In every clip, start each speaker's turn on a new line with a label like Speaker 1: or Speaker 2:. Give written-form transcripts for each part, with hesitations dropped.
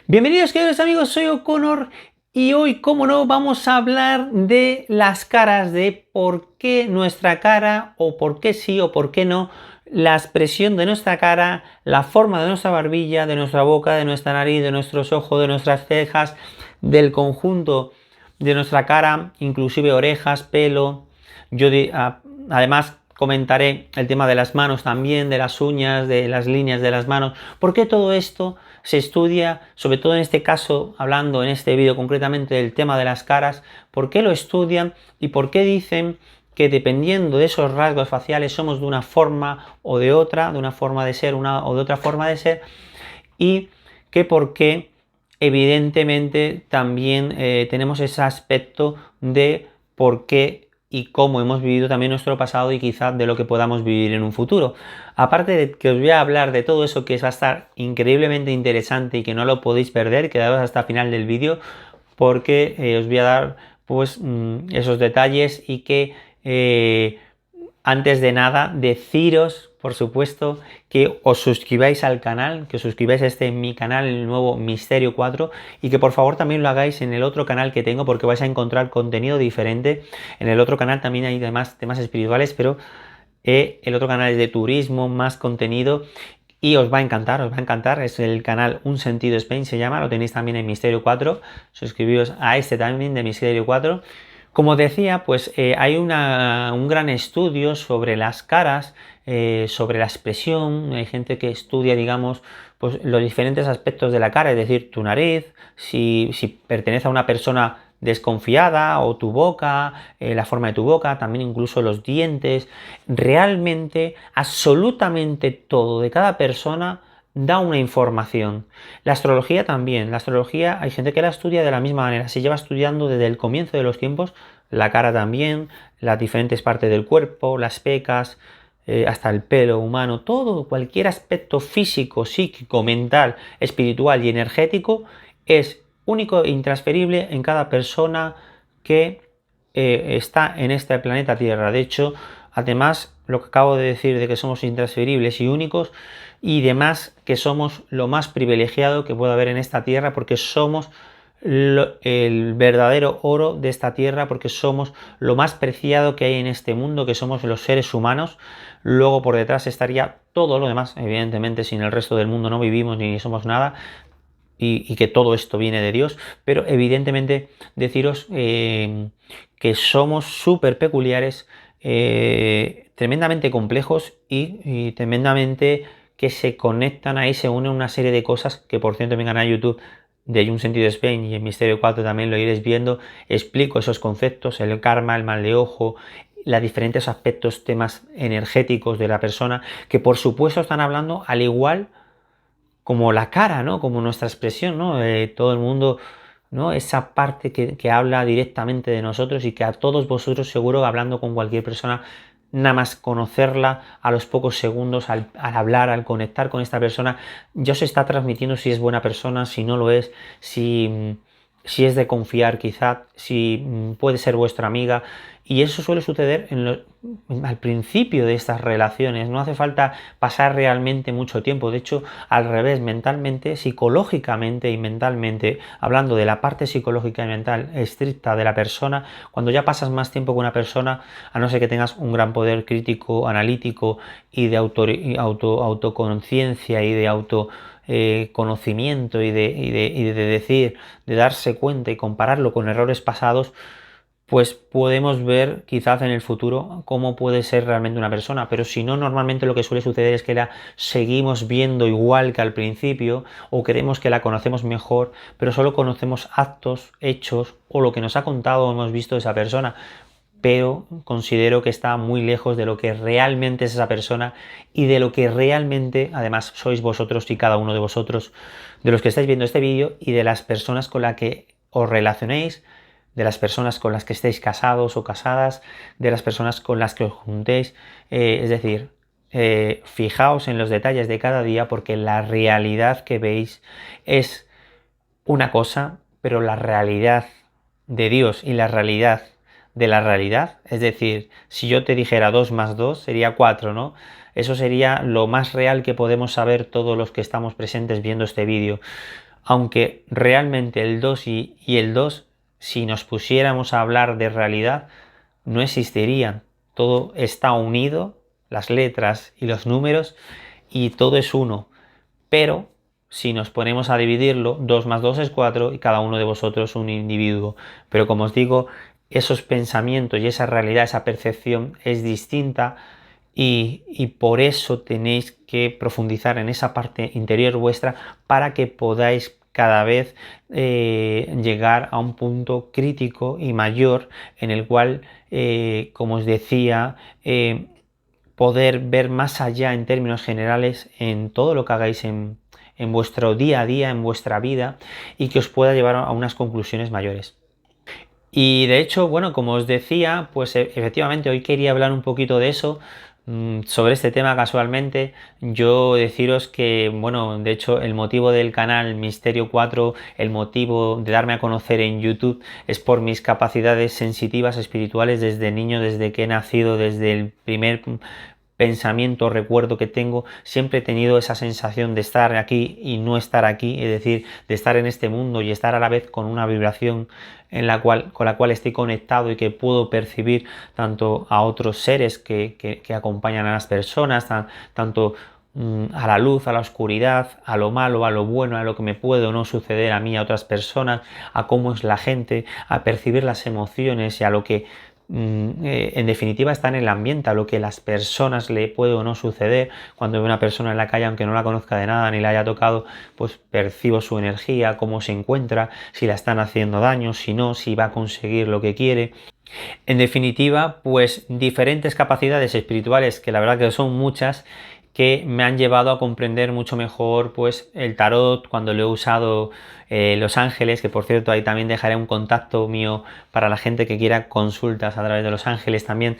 Speaker 1: Bienvenidos queridos amigos, soy O'Connor y hoy, como no, vamos a hablar de las caras, de por qué nuestra cara, o por qué sí o por qué no, la expresión de nuestra cara, la forma de nuestra barbilla, de nuestra boca, de nuestra nariz, de nuestros ojos, de nuestras cejas, del conjunto de nuestra cara, inclusive orejas, pelo. Además comentaré el tema de las manos también, de las uñas, de las líneas de las manos, por qué todo esto se estudia, sobre todo en este caso, hablando en este vídeo concretamente del tema de las caras, por qué lo estudian y por qué dicen que dependiendo de esos rasgos faciales somos de una forma o de otra, de una forma de ser o de otra forma de ser, y que por qué evidentemente también tenemos ese aspecto de por qué y cómo hemos vivido también nuestro pasado y quizás de lo que podamos vivir en un futuro. Aparte de que os voy a hablar de todo eso que va a estar increíblemente interesante y que no lo podéis perder, quedaos hasta el final del vídeo porque os voy a dar pues esos detalles y que antes de nada deciros, por supuesto, que os suscribáis al canal, que os suscribáis a mi canal, el nuevo Misterio 4, y que por favor también lo hagáis en el otro canal que tengo, porque vais a encontrar contenido diferente. En el otro canal también hay además temas espirituales, pero el otro canal es de turismo, más contenido, y os va a encantar, es el canal Un Sentido Spain, se llama, lo tenéis también en Misterio 4, suscribíos a este también de Misterio 4. Como decía, pues hay un gran estudio sobre las caras, sobre la expresión. Hay gente que estudia, digamos, pues los diferentes aspectos de la cara, es decir, tu nariz, si pertenece a una persona desconfiada, o tu boca, la forma de tu boca, también incluso los dientes. Realmente, absolutamente todo de cada persona da una información. La astrología también. La astrología hay gente que la estudia de la misma manera. Se lleva estudiando desde el comienzo de los tiempos. La cara también, las diferentes partes del cuerpo, las pecas, hasta el pelo humano, todo, cualquier aspecto físico, psíquico, mental, espiritual y energético es único e intransferible en cada persona que está en este planeta Tierra. De hecho, además, lo que acabo de decir de que somos intransferibles y únicos, y demás que somos lo más privilegiado que puede haber en esta tierra, porque somos el verdadero oro de esta tierra, porque somos lo más preciado que hay en este mundo, que somos los seres humanos. Luego por detrás estaría todo lo demás, evidentemente sin el resto del mundo no vivimos ni somos nada, y que todo esto viene de Dios, pero evidentemente deciros que somos súper peculiares, tremendamente complejos y tremendamente que se conectan ahí, se unen una serie de cosas que, por cierto, en mi canal de YouTube de Un Sentido Spain y en Misterio 4 también lo iréis viendo. Explico esos conceptos, el karma, el mal de ojo, los diferentes aspectos, temas energéticos de la persona, que por supuesto están hablando al igual como la cara, ¿no? Como nuestra expresión, ¿no? Todo el mundo, ¿no? Esa parte que habla directamente de nosotros, y que a todos vosotros seguro, hablando con cualquier persona, nada más conocerla, a los pocos segundos, al hablar, al conectar con esta persona, ya os está transmitiendo si es buena persona, si no lo es, si es de confiar quizá, si puede ser vuestra amiga. Y eso suele suceder al principio de estas relaciones. No hace falta pasar realmente mucho tiempo. De hecho, al revés, mentalmente, psicológicamente y mentalmente, hablando de la parte psicológica y mental estricta de la persona, cuando ya pasas más tiempo con una persona, a no ser que tengas un gran poder crítico, analítico y de autoconciencia y de conocimiento y de decir, de darse cuenta y compararlo con errores pasados, pues podemos ver quizás en el futuro cómo puede ser realmente una persona. Pero si no, normalmente lo que suele suceder es que la seguimos viendo igual que al principio, o creemos que la conocemos mejor, pero solo conocemos actos, hechos o lo que nos ha contado o hemos visto de esa persona. Pero considero que está muy lejos de lo que realmente es esa persona y de lo que realmente, además, sois vosotros y cada uno de vosotros, de los que estáis viendo este vídeo, y de las personas con las que os relacionéis, de las personas con las que estéis casados o casadas, de las personas con las que os juntéis. Es decir, fijaos en los detalles de cada día, porque la realidad que veis es una cosa, pero la realidad de Dios y la realidad de la realidad, es decir, si yo te dijera 2 más 2 sería 4, ¿no? Eso sería lo más real que podemos saber todos los que estamos presentes viendo este vídeo. aunque realmente el 2 y el 2, si nos pusiéramos a hablar de realidad, no existirían. Todo está unido, las letras y los números, y todo es uno. Pero si nos ponemos a dividirlo, 2 más 2 es 4 y cada uno de vosotros un individuo. Pero como os digo, esos pensamientos y esa realidad, esa percepción es distinta y por eso tenéis que profundizar en esa parte interior vuestra para que podáis cada vez llegar a un punto crítico y mayor en el cual, como os decía, poder ver más allá en términos generales en todo lo que hagáis en vuestro día a día, en vuestra vida, y que os pueda llevar a unas conclusiones mayores. Y de hecho, bueno, como os decía, pues efectivamente hoy quería hablar un poquito de eso, sobre este tema casualmente. Yo deciros que, bueno, de hecho el motivo del canal Misterio 4, el motivo de darme a conocer en YouTube es por mis capacidades sensitivas espirituales desde niño, desde que he nacido, desde el primer pensamiento, recuerdo que tengo, siempre he tenido esa sensación de estar aquí y no estar aquí, es decir, de estar en este mundo y estar a la vez con una vibración con la cual estoy conectado y que puedo percibir tanto a otros seres que acompañan a las personas, tanto a la luz, a la oscuridad, a lo malo, a lo bueno, a lo que me puede o no suceder a mí, a otras personas, a cómo es la gente, a percibir las emociones y a lo que en definitiva está en el ambiente, a lo que las personas le puede o no suceder. Cuando veo una persona en la calle, aunque no la conozca de nada ni la haya tocado, pues percibo su energía, cómo se encuentra, si la están haciendo daño, si no, si va a conseguir lo que quiere. En definitiva, pues diferentes capacidades espirituales, que la verdad que son muchas, que me han llevado a comprender mucho mejor pues el tarot cuando lo he usado, los ángeles, que por cierto ahí también dejaré un contacto mío para la gente que quiera consultas a través de los ángeles también,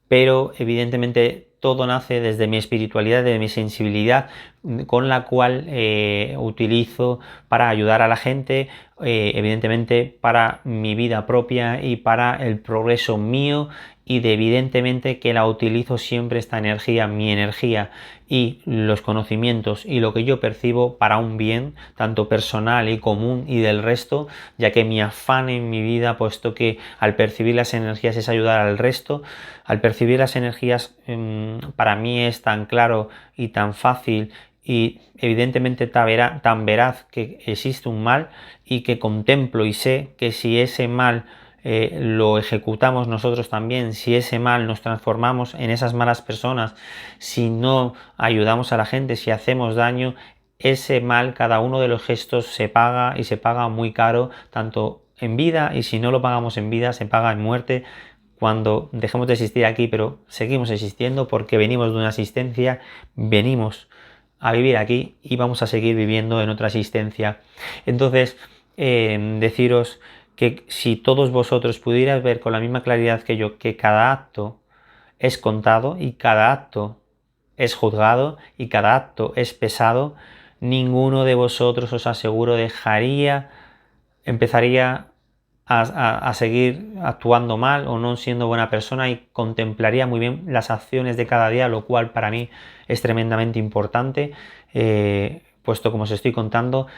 Speaker 1: pero evidentemente todo nace desde mi espiritualidad, de mi sensibilidad, con la cual utilizo para ayudar a la gente, evidentemente para mi vida propia y para el progreso mío, y de evidentemente que la utilizo siempre esta energía, mi energía y los conocimientos y lo que yo percibo para un bien tanto personal y común y del resto, ya que mi afán en mi vida, puesto que al percibir las energías es ayudar al resto, al percibir las energías para mí es tan claro y tan fácil y evidentemente tan veraz que existe un mal, y que contemplo y sé que si ese mal lo ejecutamos nosotros también, si ese mal nos transformamos en esas malas personas, si no ayudamos a la gente, si hacemos daño, ese mal, cada uno de los gestos se paga, y se paga muy caro, tanto en vida, y si no lo pagamos en vida, se paga en muerte cuando dejemos de existir aquí, pero seguimos existiendo porque venimos de una existencia, venimos a vivir aquí y vamos a seguir viviendo en otra existencia. Entonces, deciros que si todos vosotros pudierais ver con la misma claridad que yo que cada acto es contado y cada acto es juzgado y cada acto es pesado, ninguno de vosotros, os aseguro, empezaría a seguir actuando mal o no siendo buena persona, y contemplaría muy bien las acciones de cada día, lo cual para mí es tremendamente importante, puesto como os estoy contando,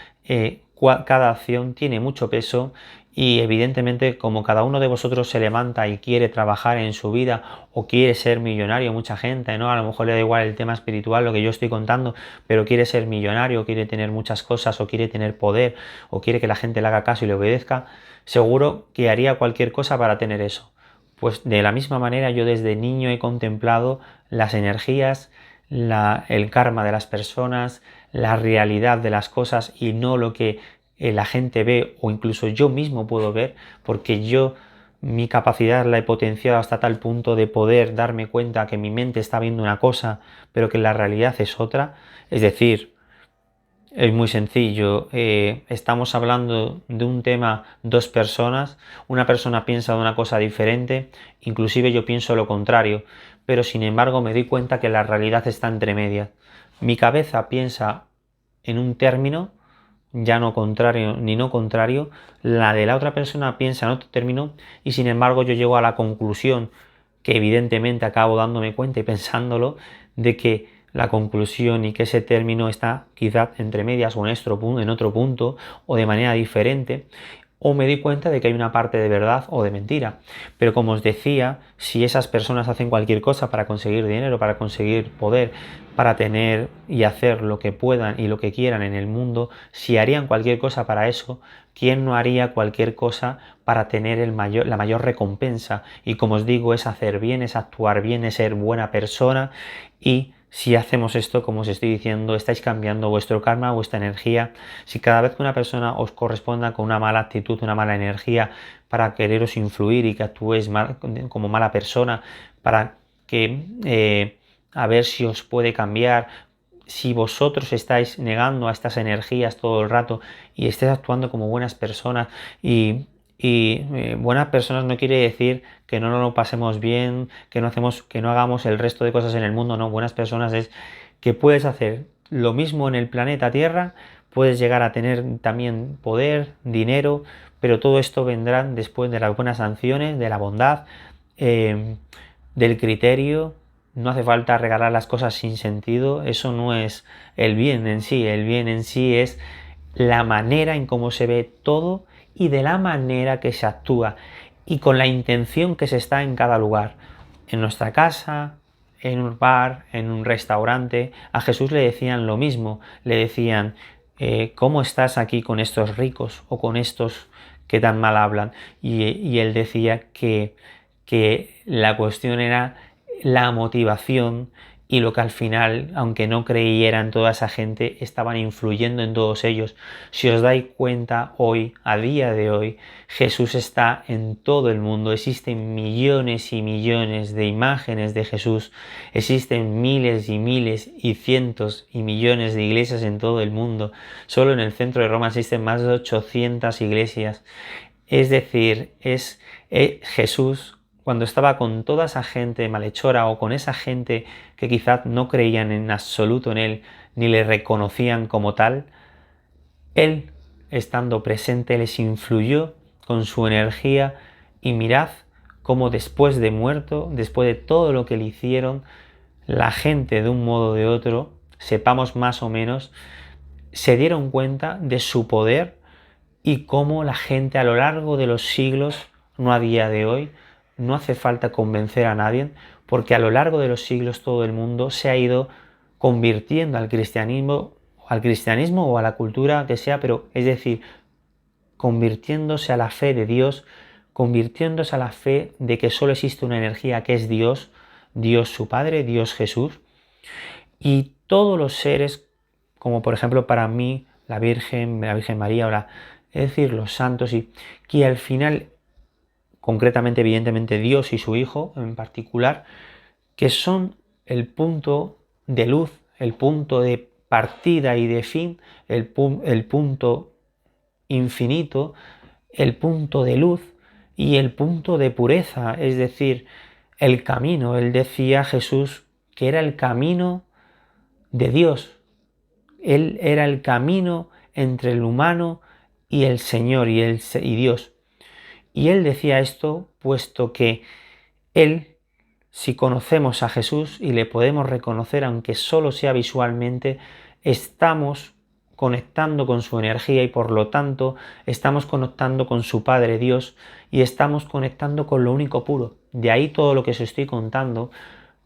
Speaker 1: cada acción tiene mucho peso, y evidentemente como cada uno de vosotros se levanta y quiere trabajar en su vida o quiere ser millonario, mucha gente, ¿no? A lo mejor le da igual el tema espiritual, lo que yo estoy contando, pero quiere ser millonario, quiere tener muchas cosas, o quiere tener poder, o quiere que la gente le haga caso y le obedezca, seguro que haría cualquier cosa para tener eso. Pues de la misma manera yo desde niño he contemplado las energías, el karma de las personas, la realidad de las cosas y no lo que la gente ve o incluso yo mismo puedo ver, porque yo mi capacidad la he potenciado hasta tal punto de poder darme cuenta que mi mente está viendo una cosa pero que la realidad es otra. Es decir, es muy sencillo, estamos hablando de un tema dos personas, una persona piensa de una cosa diferente, inclusive yo pienso lo contrario, pero sin embargo me doy cuenta que la realidad está entre medias. Mi cabeza piensa en un término, ya no contrario ni no contrario, la de la otra persona piensa en otro término, y sin embargo yo llego a la conclusión, que evidentemente acabo dándome cuenta y pensándolo, de que la conclusión y que ese término está quizás entre medias o en otro punto o de manera diferente, o me doy cuenta de que hay una parte de verdad o de mentira. Pero como os decía, si esas personas hacen cualquier cosa para conseguir dinero, para conseguir poder, para tener y hacer lo que puedan y lo que quieran en el mundo, si harían cualquier cosa para eso, ¿quién no haría cualquier cosa para tener la mayor recompensa? Y como os digo, es hacer bien, es actuar bien, es ser buena persona. Y si hacemos esto, como os estoy diciendo, estáis cambiando vuestro karma, vuestra energía. Si cada vez que una persona os corresponda con una mala actitud, una mala energía para quereros influir y que actuéis mal, como mala persona, para que a ver si os puede cambiar, si vosotros estáis negando a estas energías todo el rato y estáis actuando como buenas personas y buenas personas no quiere decir que no nos lo pasemos bien, que no hagamos el resto de cosas en el mundo, no, buenas personas es que puedes hacer lo mismo en el planeta Tierra, puedes llegar a tener también poder, dinero, pero todo esto vendrá después de las buenas acciones, de la bondad, del criterio. No hace falta regalar las cosas sin sentido, eso no es el bien en sí es la manera en cómo se ve todo y de la manera que se actúa y con la intención que se está en cada lugar. En nuestra casa, en un bar, en un restaurante, a Jesús le decían lo mismo, le decían, ¿cómo estás aquí con estos ricos o con estos que tan mal hablan? Y él decía que la cuestión era la motivación y lo que al final, aunque no creyeran toda esa gente, estaban influyendo en todos ellos. Si os dais cuenta hoy, a día de hoy, Jesús está en todo el mundo. Existen millones y millones de imágenes de Jesús. Existen miles y miles y cientos y millones de iglesias en todo el mundo. Solo en el centro de Roma existen más de 800 iglesias. Es decir, Jesús, cuando estaba con toda esa gente malhechora o con esa gente que quizás no creían en absoluto en él ni le reconocían como tal, él, estando presente, les influyó con su energía y mirad cómo después de muerto, después de todo lo que le hicieron, la gente de un modo o de otro, sepamos más o menos, se dieron cuenta de su poder y cómo la gente a lo largo de los siglos, no a día de hoy, no hace falta convencer a nadie, porque a lo largo de los siglos todo el mundo se ha ido convirtiendo al cristianismo o a la cultura que sea, pero es decir, convirtiéndose a la fe de Dios, convirtiéndose a la fe de que solo existe una energía que es Dios, Dios su Padre, Dios Jesús, y todos los seres, como por ejemplo para mí la Virgen María, es decir, los santos, y que al final concretamente, evidentemente, Dios y su Hijo en particular, que son el punto de luz, el punto de partida y de fin, el punto infinito, el punto de luz y el punto de pureza, es decir, el camino. Él decía Jesús que era el camino de Dios. Él era el camino entre el humano y el Señor y Dios. Y él decía esto puesto que él, si conocemos a Jesús y le podemos reconocer, aunque solo sea visualmente, estamos conectando con su energía y por lo tanto estamos conectando con su Padre Dios y estamos conectando con lo único puro. De ahí todo lo que os estoy contando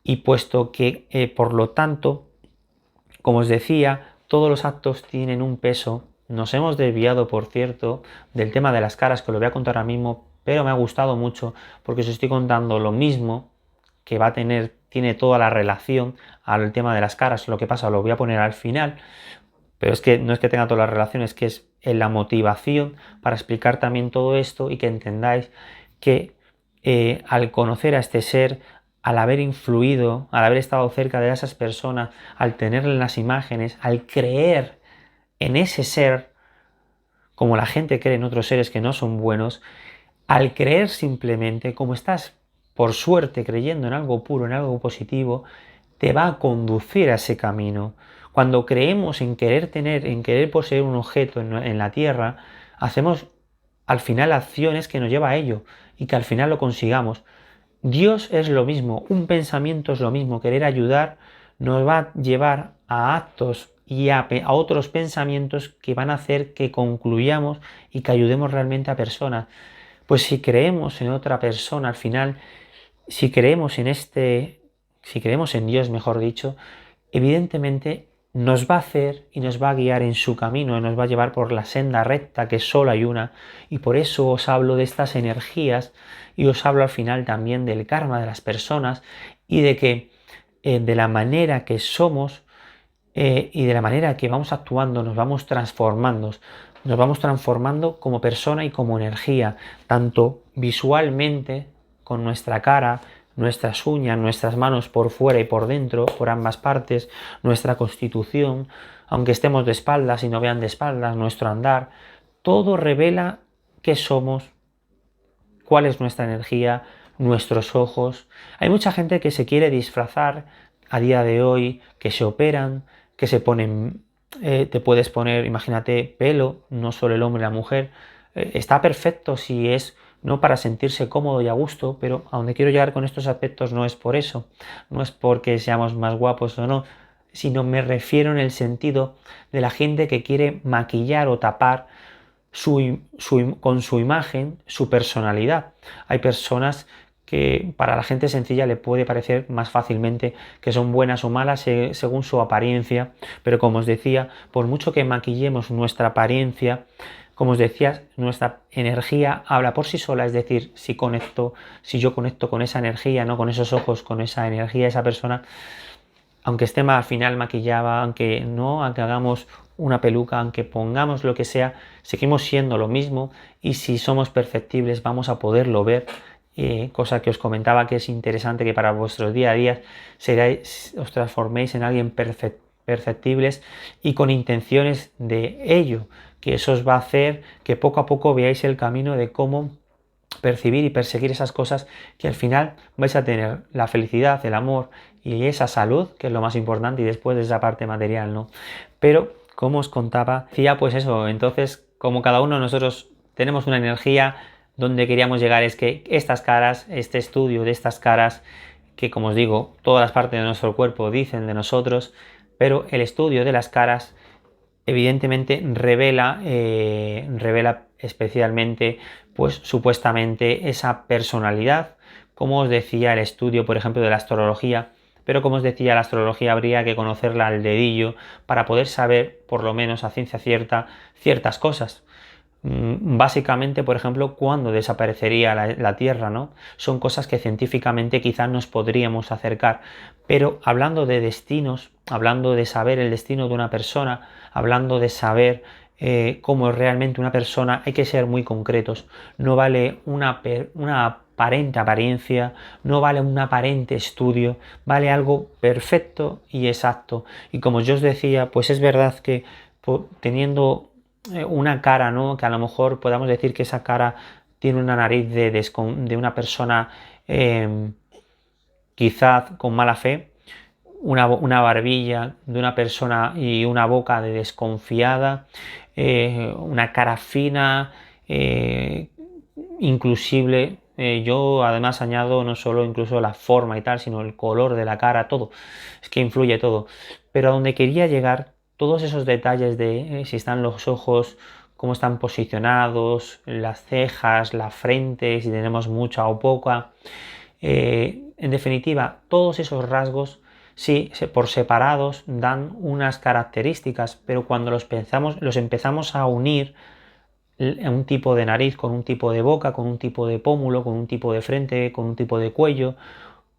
Speaker 1: y puesto que por lo tanto, como os decía, todos los actos tienen un peso. Nos hemos desviado, por cierto, del tema de las caras, que lo voy a contar ahora mismo, pero me ha gustado mucho porque os estoy contando lo mismo que tiene toda la relación al tema de las caras. Lo que pasa lo voy a poner al final, pero es que no es que tenga toda la relación, es que es en la motivación para explicar también todo esto y que entendáis que al conocer a este ser, al haber influido, al haber estado cerca de esas personas, al tener las imágenes, al creer en ese ser, como la gente cree en otros seres que no son buenos, al creer simplemente, como estás por suerte creyendo en algo puro, en algo positivo, te va a conducir a ese camino. Cuando creemos en querer poseer un objeto en la tierra, hacemos al final acciones que nos lleva a ello y que al final lo consigamos. Dios es lo mismo, un pensamiento es lo mismo, querer ayudar nos va a llevar a actos y a otros pensamientos que van a hacer que concluyamos y que ayudemos realmente a personas. Pues si creemos en otra persona, al final, si creemos si creemos en Dios, mejor dicho, evidentemente nos va a hacer y nos va a guiar en su camino y nos va a llevar por la senda recta, que solo hay una. Y por eso os hablo de estas energías y os hablo al final también del karma de las personas y de que de la manera que somos y de la manera que vamos actuando nos vamos transformando como persona y como energía, tanto visualmente con nuestra cara, nuestras uñas, nuestras manos por fuera y por dentro, por ambas partes, nuestra constitución, aunque estemos de espaldas y no vean de espaldas, nuestro andar, todo revela qué somos, cuál es nuestra energía, nuestros ojos. Hay mucha gente que se quiere disfrazar a día de hoy, que se operan, que se ponen, te puedes poner, imagínate, pelo, no solo el hombre y la mujer. Está perfecto si es no para sentirse cómodo y a gusto, pero a donde quiero llegar con estos aspectos no es por eso, no es porque seamos más guapos o no, sino me refiero en el sentido de la gente que quiere maquillar o tapar con su imagen, su personalidad. Hay personas que para la gente sencilla le puede parecer más fácilmente que son buenas o malas según su apariencia, pero como os decía, por mucho que maquillemos nuestra apariencia, como os decía, nuestra energía habla por sí sola, es decir, si yo conecto con esa energía, no con esos ojos, con esa energía de esa persona, aunque esté al final maquillada, aunque hagamos una peluca, aunque pongamos lo que sea, seguimos siendo lo mismo y si somos perceptibles vamos a poderlo ver, cosa que os comentaba que es interesante que para vuestros día a día os transforméis en alguien perceptibles y con intenciones de ello, que eso os va a hacer que poco a poco veáis el camino de cómo percibir y perseguir esas cosas que al final vais a tener la felicidad, el amor y esa salud, que es lo más importante, y después de esa parte material, ¿no? Pero, como os contaba, decía pues eso, entonces, como cada uno de nosotros tenemos una energía, donde queríamos llegar es que estas caras, este estudio de estas caras, que como os digo, todas las partes de nuestro cuerpo dicen de nosotros, pero el estudio de las caras evidentemente revela especialmente pues supuestamente esa personalidad, como os decía el estudio por ejemplo de la astrología, pero como os decía la astrología habría que conocerla al dedillo para poder saber por lo menos a ciencia cierta ciertas cosas. Básicamente, por ejemplo, cuándo desaparecería la Tierra, ¿no? Son cosas que científicamente quizás nos podríamos acercar, pero hablando de destinos, hablando de saber el destino de una persona, hablando de saber cómo es realmente una persona, hay que ser muy concretos. No vale una aparente apariencia, no vale un aparente estudio, vale algo perfecto y exacto. Y como yo os decía, pues es verdad que teniendo una cara, ¿no? Que a lo mejor podamos decir que esa cara tiene una nariz de una persona quizás con mala fe, una barbilla de una persona y una boca de desconfiada, una cara fina, inclusive yo además añado no solo incluso la forma y tal, sino el color de la cara, todo, es que influye todo. Pero a donde quería llegar, todos esos detalles de si están los ojos, cómo están posicionados, las cejas, la frente, si tenemos mucha o poca, en definitiva, todos esos rasgos, sí, por separados dan unas características, pero cuando los empezamos a unir, un tipo de nariz con un tipo de boca, con un tipo de pómulo, con un tipo de frente, con un tipo de cuello,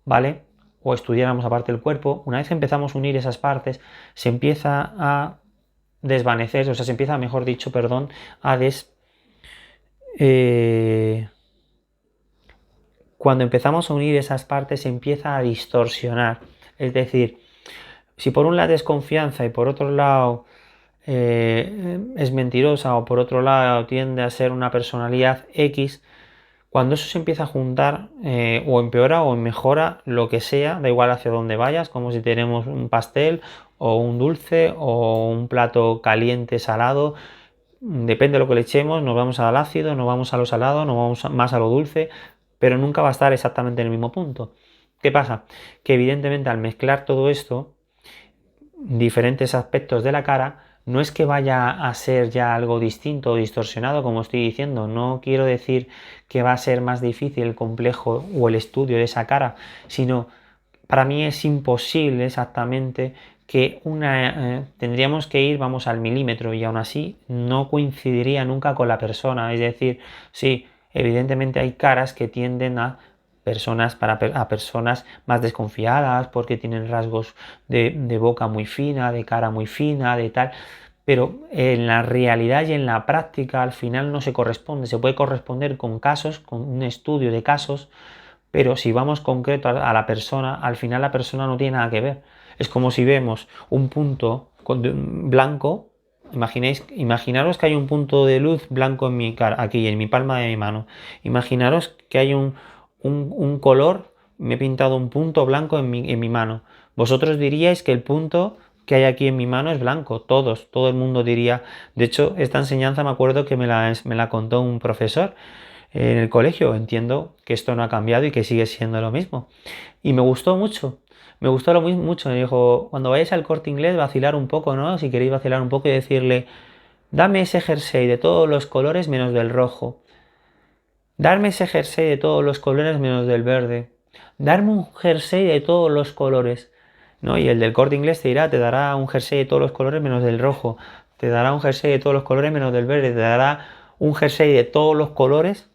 Speaker 1: ¿vale? O estudiáramos aparte del cuerpo, una vez que empezamos a unir esas partes, se empieza a desvanecer, o sea, se empieza, mejor dicho, perdón, cuando empezamos a unir esas partes se empieza a distorsionar. Es decir, si por un lado es confianza y por otro lado es mentirosa o por otro lado tiende a ser una personalidad X, cuando eso se empieza a juntar o empeora o mejora lo que sea, da igual hacia dónde vayas, como si tenemos un pastel o un dulce o un plato caliente salado, depende de lo que le echemos, nos vamos al ácido, nos vamos a lo salado, nos vamos más a lo dulce, pero nunca va a estar exactamente en el mismo punto. ¿Qué pasa? Que evidentemente al mezclar todo esto, diferentes aspectos de la cara, no es que vaya a ser ya algo distinto o distorsionado, como estoy diciendo. No quiero decir que va a ser más difícil el complejo o el estudio de esa cara, sino para mí es imposible exactamente que tendríamos que ir, vamos, al milímetro y aún así no coincidiría nunca con la persona. Es decir, sí, evidentemente hay caras que tienden a a personas más desconfiadas porque tienen rasgos de boca muy fina, de cara muy fina, de tal, pero en la realidad y en la práctica al final no se corresponde. Se puede corresponder con casos, con un estudio de casos, pero si vamos concreto a la persona, al final la persona no tiene nada que ver. Es como si vemos un punto blanco. Imaginaros que hay un punto de luz blanco en mi cara, aquí en mi palma de mi mano. Imaginaros que hay un color, me he pintado un punto blanco en mi mano. Vosotros diríais que el punto que hay aquí en mi mano es blanco, todo el mundo diría. De hecho, esta enseñanza me acuerdo que me la contó un profesor en el colegio. Entiendo que esto no ha cambiado y que sigue siendo lo mismo. Y me gustó mucho. Me gustó mucho. Me dijo, cuando vayáis al Corte Inglés, vacilar un poco, ¿no? Si queréis vacilar un poco y decirle, dame ese jersey de todos los colores menos del rojo. Darme ese jersey de todos los colores menos del verde. Darme un jersey de todos los colores. ¿No? Y el del Corte Inglés te dará un jersey de todos los colores menos del rojo. Te dará un jersey de todos los colores menos del verde. Te dará un jersey de todos los colores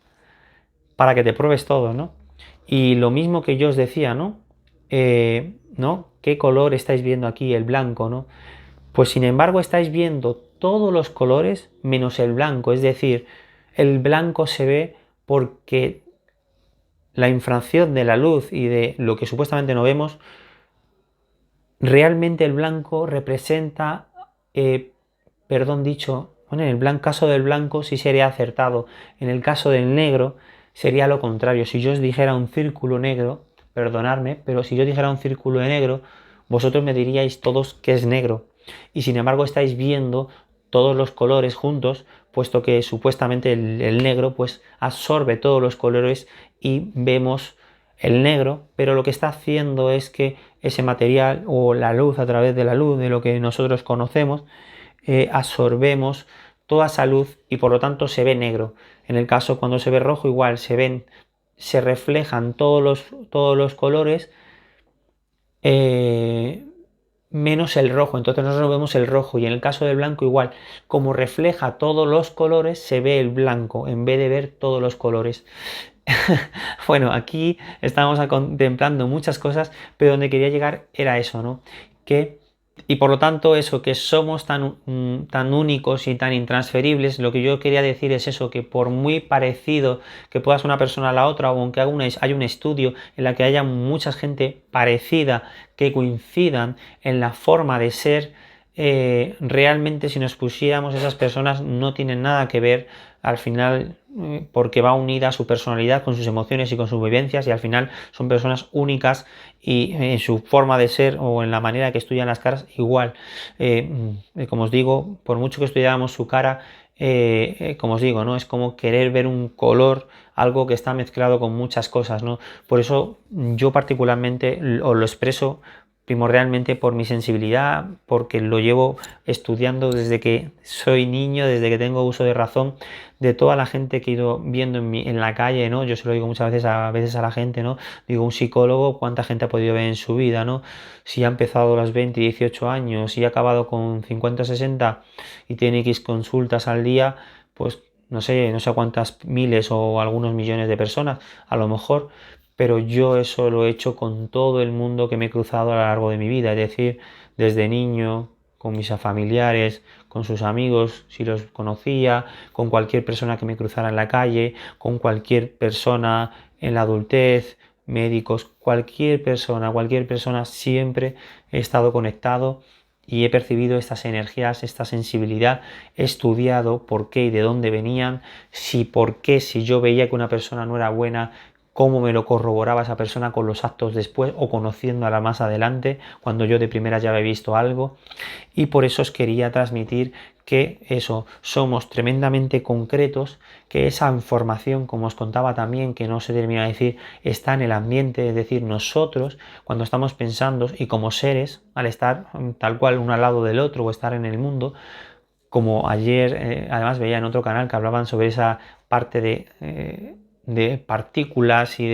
Speaker 1: para que te pruebes todo, ¿no? Y lo mismo que yo os decía, ¿no? ¿No? ¿Qué color estáis viendo aquí? El blanco, ¿no? Pues sin embargo estáis viendo todos los colores menos el blanco, es decir, el blanco se ve porque la infracción de la luz y de lo que supuestamente no vemos, realmente el blanco representa, perdón dicho, bueno, en el caso del blanco sí sería acertado, en el caso del negro sería lo contrario. Si yo os dijera un círculo negro, perdonadme, pero si yo dijera un círculo de negro, vosotros me diríais todos que es negro. Y sin embargo estáis viendo todos los colores juntos, puesto que supuestamente el negro pues absorbe todos los colores y vemos el negro, pero lo que está haciendo es que ese material o la luz, a través de la luz, de lo que nosotros conocemos, absorbemos toda esa luz y por lo tanto se ve negro. En el caso cuando se ve rojo, igual se reflejan todos los colores, menos el rojo. Entonces nosotros vemos el rojo, y en el caso del blanco igual, como refleja todos los colores, se ve el blanco en vez de ver todos los colores. Bueno, aquí estamos contemplando muchas cosas, pero donde quería llegar era eso, ¿no? Y por lo tanto, eso, que somos tan únicos y tan intransferibles. Lo que yo quería decir es eso, que por muy parecido que pueda ser una persona a la otra, o aunque haya un estudio en la que haya mucha gente parecida, que coincidan en la forma de ser, realmente si nos pusiéramos, esas personas no tienen nada que ver al final, porque va unida a su personalidad con sus emociones y con sus vivencias, y al final son personas únicas, y en su forma de ser o en la manera que estudian las caras igual. Como os digo, por mucho que estudiáramos su cara, como os digo, ¿no? Es como querer ver un color, algo que está mezclado con muchas cosas, ¿no? Por eso yo particularmente os lo expreso primordialmente por mi sensibilidad, porque lo llevo estudiando desde que soy niño, desde que tengo uso de razón, de toda la gente que he ido viendo en la calle, ¿no? Yo se lo digo muchas veces a la gente, ¿no? Digo, un psicólogo, ¿cuánta gente ha podido ver en su vida, ¿no? Si ha empezado a los 20, 18 años y ha acabado con 50, 60 y tiene X consultas al día, pues no sé cuántas miles o algunos millones de personas, a lo mejor. Pero yo eso lo he hecho con todo el mundo que me he cruzado a lo largo de mi vida, es decir, desde niño, con mis familiares, con sus amigos, si los conocía, con cualquier persona que me cruzara en la calle, con cualquier persona en la adultez, médicos, cualquier persona, siempre he estado conectado y he percibido estas energías, esta sensibilidad, he estudiado por qué y de dónde venían, si yo veía que una persona no era buena, cómo me lo corroboraba esa persona con los actos después o conociéndola más adelante, cuando yo de primera ya había visto algo. Y por eso os quería transmitir que eso, somos tremendamente concretos, que esa información, como os contaba también, que no se termina de decir, está en el ambiente, es decir, nosotros, cuando estamos pensando y como seres, al estar tal cual uno al lado del otro o estar en el mundo, como ayer además veía en otro canal que hablaban sobre esa parte de partículas y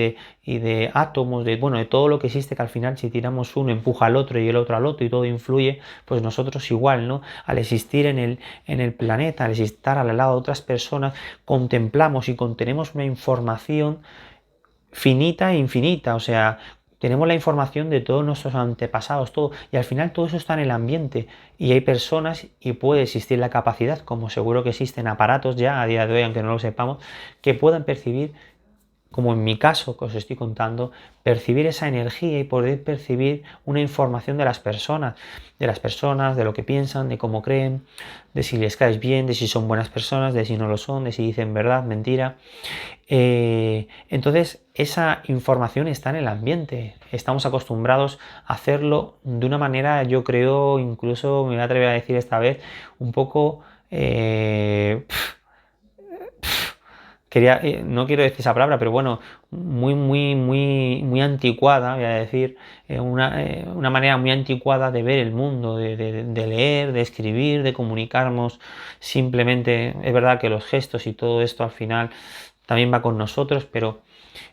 Speaker 1: de átomos, bueno, de todo lo que existe, que al final si tiramos uno empuja al otro y el otro al otro y todo influye, pues nosotros igual, ¿no? Al existir en el planeta, al estar al lado de otras personas, contemplamos y contenemos una información finita e infinita, o sea, tenemos la información de todos nuestros antepasados, todo, y al final todo eso está en el ambiente, y hay personas, y puede existir la capacidad, como seguro que existen aparatos ya a día de hoy, aunque no lo sepamos, que puedan percibir, como en mi caso que os estoy contando, percibir esa energía y poder percibir una información de las personas, de lo que piensan, de cómo creen, de si les caes bien, de si son buenas personas, de si no lo son, de si dicen verdad, mentira. Entonces, esa información está en el ambiente. Estamos acostumbrados a hacerlo de una manera, yo creo, incluso me voy a atrever a decir esta vez, un poco no quiero decir esa palabra, pero bueno, muy anticuada, voy a decir, una manera muy anticuada de ver el mundo, de leer, de escribir, de comunicarnos. Simplemente, es verdad que los gestos y todo esto al final también va con nosotros,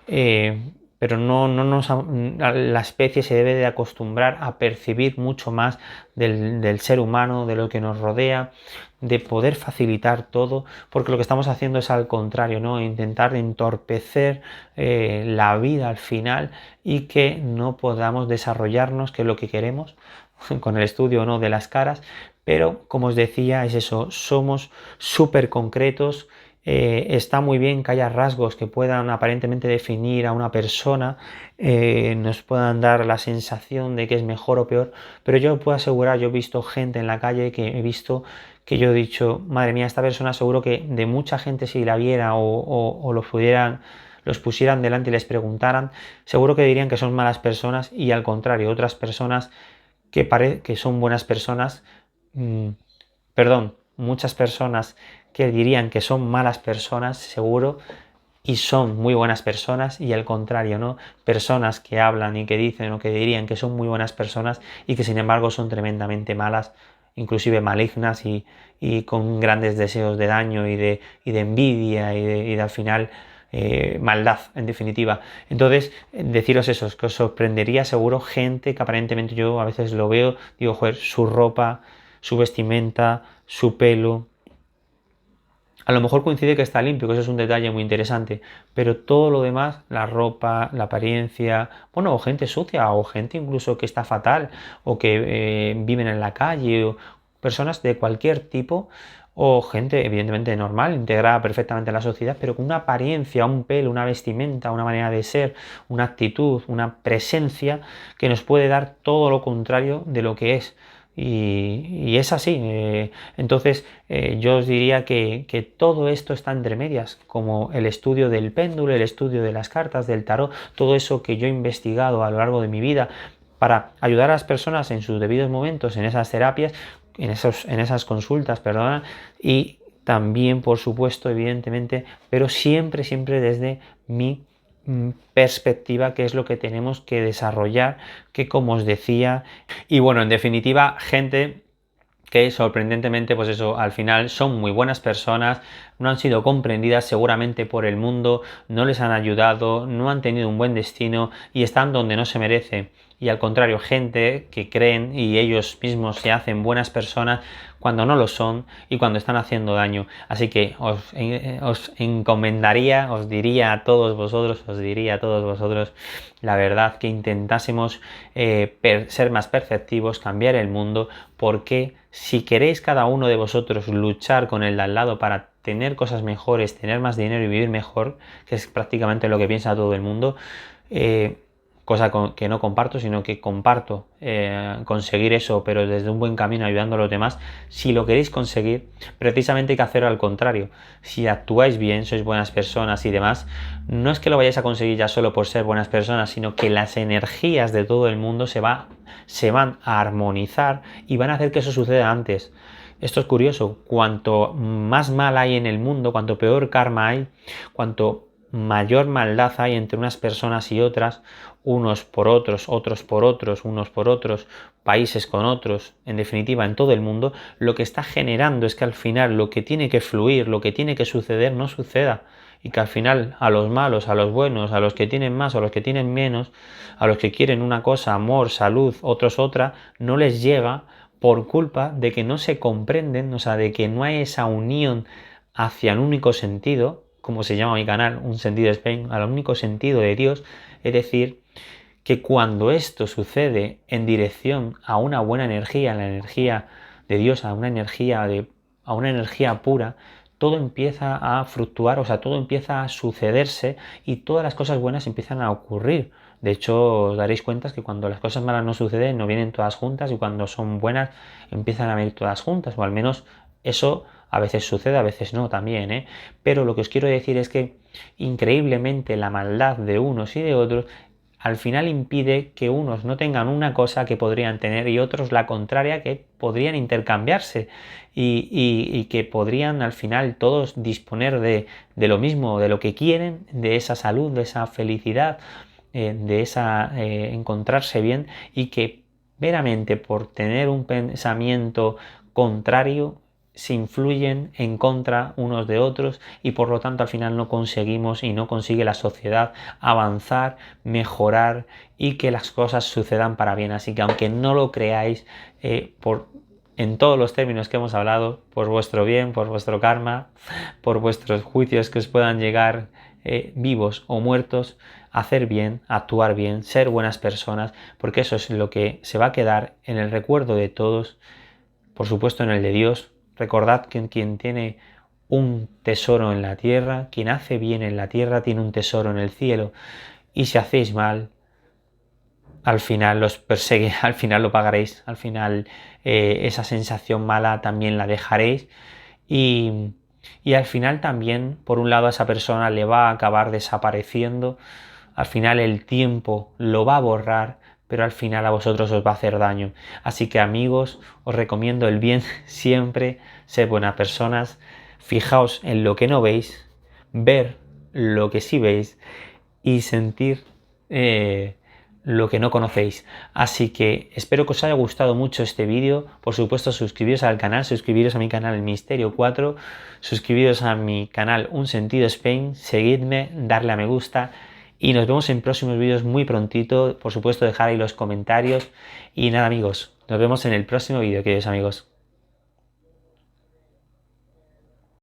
Speaker 1: eh, pero la especie se debe de acostumbrar a percibir mucho más del ser humano, de lo que nos rodea, de poder facilitar todo, porque lo que estamos haciendo es al contrario, ¿no? Intentar entorpecer la vida al final y que no podamos desarrollarnos, que es lo que queremos con el estudio, ¿no?, de las caras. Pero como os decía, es eso, somos súper concretos. Está muy bien que haya rasgos que puedan aparentemente definir a una persona, nos puedan dar la sensación de que es mejor o peor, pero yo os puedo asegurar, yo he visto gente en la calle que he visto que yo he dicho, madre mía, esta persona seguro que de mucha gente si la viera o los pusieran delante y les preguntaran, seguro que dirían que son malas personas, y al contrario, otras personas que son buenas personas, mmm, perdón, muchas personas que dirían que son malas personas, seguro, y son muy buenas personas, y al contrario, ¿no? Personas que hablan y que dicen o que dirían que son muy buenas personas y que sin embargo son tremendamente malas, inclusive malignas y con grandes deseos de daño y de envidia y de al final maldad, en definitiva. Entonces, deciros eso, que os sorprendería seguro gente que aparentemente yo a veces lo veo, digo, joder, su ropa, su vestimenta, su pelo, a lo mejor coincide que está limpio, que eso es un detalle muy interesante, pero todo lo demás, la ropa, la apariencia, bueno, o gente sucia, o gente incluso que está fatal, o que viven en la calle, o personas de cualquier tipo, o gente evidentemente normal, integrada perfectamente en la sociedad, pero con una apariencia, un pelo, una vestimenta, una manera de ser, una actitud, una presencia que nos puede dar todo lo contrario de lo que es. Y es así. Entonces, yo os diría que todo esto está entre medias, como el estudio del péndulo, el estudio de las cartas, del tarot, todo eso que yo he investigado a lo largo de mi vida para ayudar a las personas en sus debidos momentos, en esas terapias, en esas consultas, perdona, y también, por supuesto, evidentemente, pero siempre, siempre desde mi perspectiva, que es lo que tenemos que desarrollar, que como os decía, y bueno, en definitiva, gente que sorprendentemente, pues eso, al final son muy buenas personas, no han sido comprendidas seguramente por el mundo, no les han ayudado, no han tenido un buen destino y están donde no se merece. Y al contrario, gente que creen y ellos mismos se hacen buenas personas cuando no lo son y cuando están haciendo daño. Así que os encomendaría, os diría a todos vosotros, la verdad, que intentásemos ser más perceptivos, cambiar el mundo, porque si queréis cada uno de vosotros luchar con el de al lado para tener cosas mejores, tener más dinero y vivir mejor, que es prácticamente lo que piensa todo el mundo, cosa que no comparto, sino que comparto conseguir eso, pero desde un buen camino ayudando a los demás. Si lo queréis conseguir, precisamente hay que hacerlo al contrario. Si actuáis bien, sois buenas personas y demás, no es que lo vayáis a conseguir ya solo por ser buenas personas, sino que las energías de todo el mundo se van a armonizar y van a hacer que eso suceda antes. Esto es curioso, cuanto más mal hay en el mundo, cuanto peor karma hay, cuanto mayor maldad hay entre unas personas y otras, unos por otros, otros por otros, unos por otros, países con otros, en definitiva en todo el mundo, lo que está generando es que al final lo que tiene que fluir, lo que tiene que suceder, no suceda. Y que al final a los malos, a los buenos, a los que tienen más o a los que tienen menos, a los que quieren una cosa, amor, salud, otros otra, no les llega por culpa de que no se comprenden, o sea, de que no hay esa unión hacia el único sentido, como se llama mi canal, un sentido Spain, al único sentido de Dios, es decir, que cuando esto sucede en dirección a una buena energía, la energía de Dios, a una energía pura, todo empieza a fluctuar, o sea, todo empieza a sucederse y todas las cosas buenas empiezan a ocurrir. De hecho, os daréis cuenta que cuando las cosas malas no suceden, no vienen todas juntas y cuando son buenas empiezan a venir todas juntas, o al menos eso a veces sucede, a veces no también, ¿eh? Pero lo que os quiero decir es que increíblemente la maldad de unos y de otros al final impide que unos no tengan una cosa que podrían tener y otros la contraria, que podrían intercambiarse y que podrían al final todos disponer de lo mismo, de lo que quieren, de esa salud, de esa felicidad, de esa encontrarse bien, y que meramente por tener un pensamiento contrario se influyen en contra unos de otros y por lo tanto al final no conseguimos y no consigue la sociedad avanzar, mejorar y que las cosas sucedan para bien. Así que aunque no lo creáis, en todos los términos que hemos hablado, por vuestro bien, por vuestro karma, por vuestros juicios que os puedan llegar, vivos o muertos, hacer bien, actuar bien, ser buenas personas, porque eso es lo que se va a quedar en el recuerdo de todos, por supuesto en el de Dios. Recordad que quien tiene un tesoro en la tierra, quien hace bien en la tierra, tiene un tesoro en el cielo. Y si hacéis mal, al final los persegue, al final lo pagaréis, al final esa sensación mala también la dejaréis y al final también, por un lado, a esa persona le va a acabar desapareciendo, al final el tiempo lo va a borrar, pero al final a vosotros os va a hacer daño. Así que amigos, os recomiendo el bien siempre, ser buenas personas, fijaos en lo que no veis, ver lo que sí veis y sentir lo que no conocéis. Así que espero que os haya gustado mucho este vídeo. Por supuesto, suscribiros al canal, suscribiros a mi canal El Misterio 4, suscribiros a mi canal Un Sentido Spain, seguidme, darle a me gusta y nos vemos en próximos vídeos muy prontito. Por supuesto, dejad ahí los comentarios y nada amigos, nos vemos en el próximo vídeo, queridos amigos.